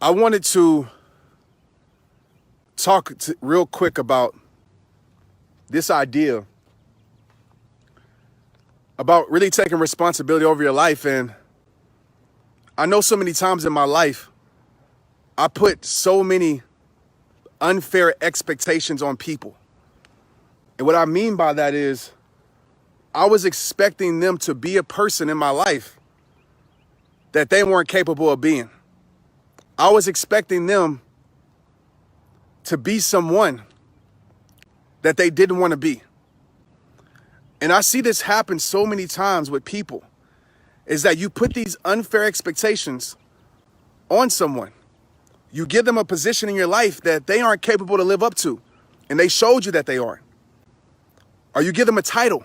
I wanted to talk real quick about this idea about really taking responsibility over your life. And I know so many times in my life, I put so many unfair expectations on people. And what I mean by that is I was expecting them to be a person in my life that they weren't capable of being. I was expecting them to be someone that they didn't want to be. And I see this happen so many times with people, is that you put these unfair expectations on someone. You give them a position in your life that they aren't capable to live up to, and they showed you that they aren't. Or you give them a title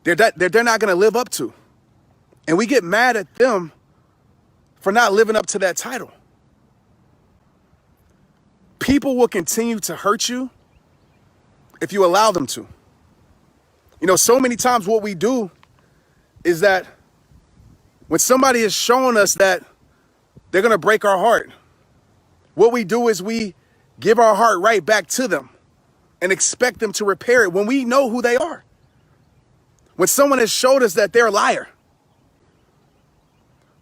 they're not going to live up to. And we get mad at them for not living up to that title. People will continue to hurt you if you allow them to. You know, so many times what we do is that when somebody is showing us that they're going to break our heart, what we do is we give our heart right back to them and expect them to repair it when we know who they are. When someone has showed us that they're a liar,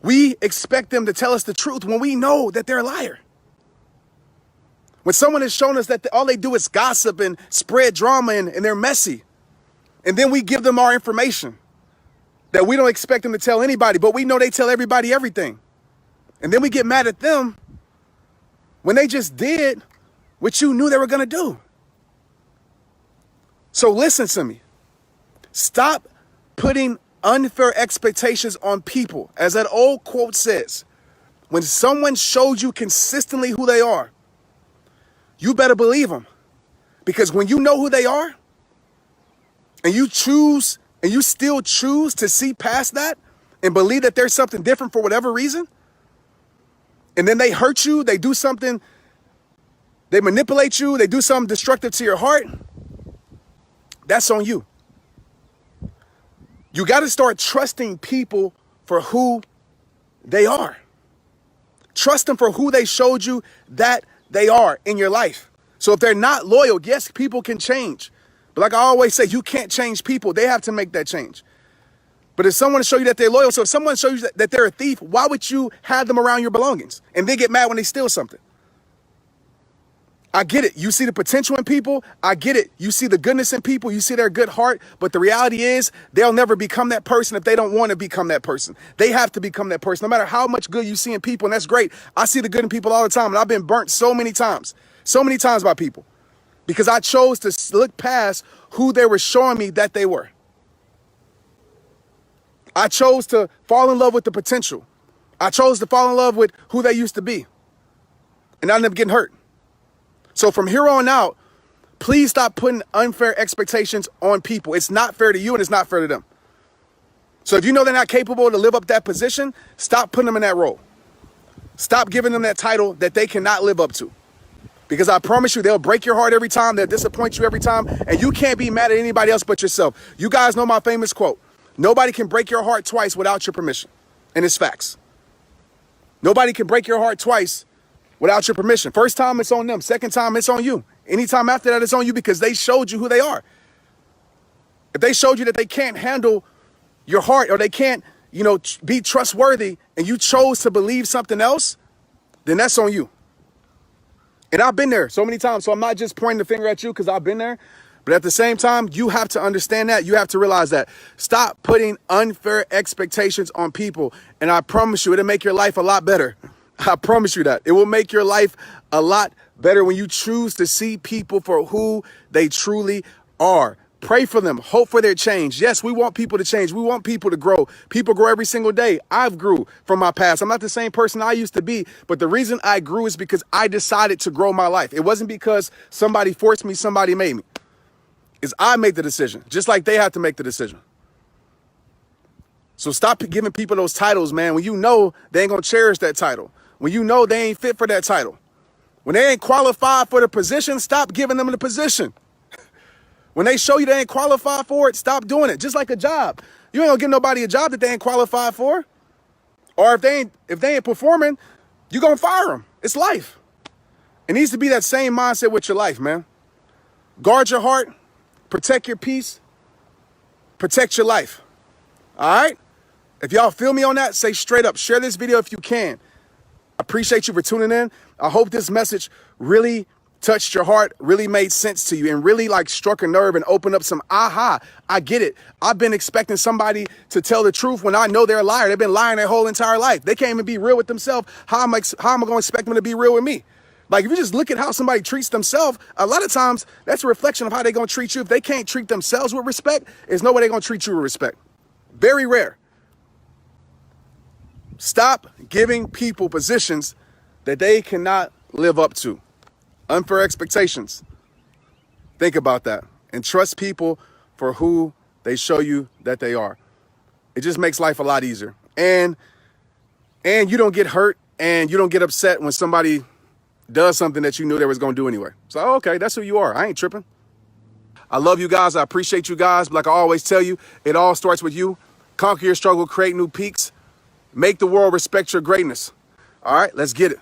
we expect them to tell us the truth when we know that they're a liar. When someone has shown us that all they do is gossip and spread drama and they're messy, and then we give them our information that we don't expect them to tell anybody, but we know they tell everybody everything. And then we get mad at them when they just did what you knew they were going to do. So listen to me. Stop putting unfair expectations on people. As that old quote says, when someone shows you consistently who they are, you better believe them. Because when you know who they are, and you still choose to see past that and believe that there's something different for whatever reason, and then they hurt you, they do something, they manipulate you, they do something destructive to your heart, that's on you. You got to start trusting people for who they are. Trust them for who they showed you that they are in your life. So if they're not loyal, yes, people can change. But like I always say, you can't change people. They have to make that change. But if someone shows you that they're loyal, so if someone shows you that they're a thief, why would you have them around your belongings and then get mad when they steal something? I get it. You see the potential in people. I get it. You see the goodness in people. You see their good heart. But the reality is they'll never become that person if they don't want to become that person. They have to become that person. No matter how much good you see in people, and that's great. I see the good in people all the time, and I've been burnt so many times by people because I chose to look past who they were showing me that they were. I chose to fall in love with the potential. I chose to fall in love with who they used to be. And I ended up getting hurt. So from here on out, please stop putting unfair expectations on people. It's not fair to you and it's not fair to them. So if you know they're not capable to live up that position, stop putting them in that role. Stop giving them that title that they cannot live up to. Because I promise you, they'll break your heart every time, they'll disappoint you every time, and you can't be mad at anybody else but yourself. You guys know my famous quote, nobody can break your heart twice without your permission. And it's facts. Nobody can break your heart twice without your permission. First time, it's on them. Second time, it's on you. Anytime after that, it's on you because they showed you who they are. If they showed you that they can't handle your heart or they can't, be trustworthy and you chose to believe something else, then that's on you. And I've been there so many times. So I'm not just pointing the finger at you because I've been there. But at the same time, you have to understand that. You have to realize that. Stop putting unfair expectations on people. And I promise you, it'll make your life a lot better. I promise you that. It will make your life a lot better when you choose to see people for who they truly are. Pray for them. Hope for their change. Yes, we want people to change. We want people to grow. People grow every single day. I've grew from my past. I'm not the same person I used to be, but the reason I grew is because I decided to grow my life. It wasn't because somebody forced me, somebody made me. It's I made the decision, just like they have to make the decision. So stop giving people those titles, man, when you know they ain't going to cherish that title. When you know they ain't fit for that title. When they ain't qualified for the position, stop giving them the position. When they show you they ain't qualified for it, stop doing it. Just like a job. You ain't gonna give nobody a job that they ain't qualified for. Or if they ain't performing, you're going to fire them. It's life. It needs to be that same mindset with your life, man. Guard your heart, protect your peace, protect your life. All right? If y'all feel me on that, say straight up. Share this video if you can. I appreciate you for tuning in. I hope this message really touched your heart, really made sense to you, and really like struck a nerve and opened up some aha. I get it. I've been expecting somebody to tell the truth when I know they're a liar. They've been lying their whole entire life. They can't even be real with themselves. How am I going to expect them to be real with me? Like, if you just look at how somebody treats themselves, a lot of times that's a reflection of how they're going to treat you. If they can't treat themselves with respect, there's no way they're going to treat you with respect. Very rare. Stop giving people positions that they cannot live up to. Unfair expectations. Think about that. And trust people for who they show you that they are. It just makes life a lot easier. And you don't get hurt and you don't get upset when somebody does something that you knew they was going to do anyway. So, okay, that's who you are. I ain't tripping. I love you guys. I appreciate you guys. But like I always tell you, it all starts with you. Conquer your struggle, create new peaks. Make the world respect your greatness. All right, let's get it.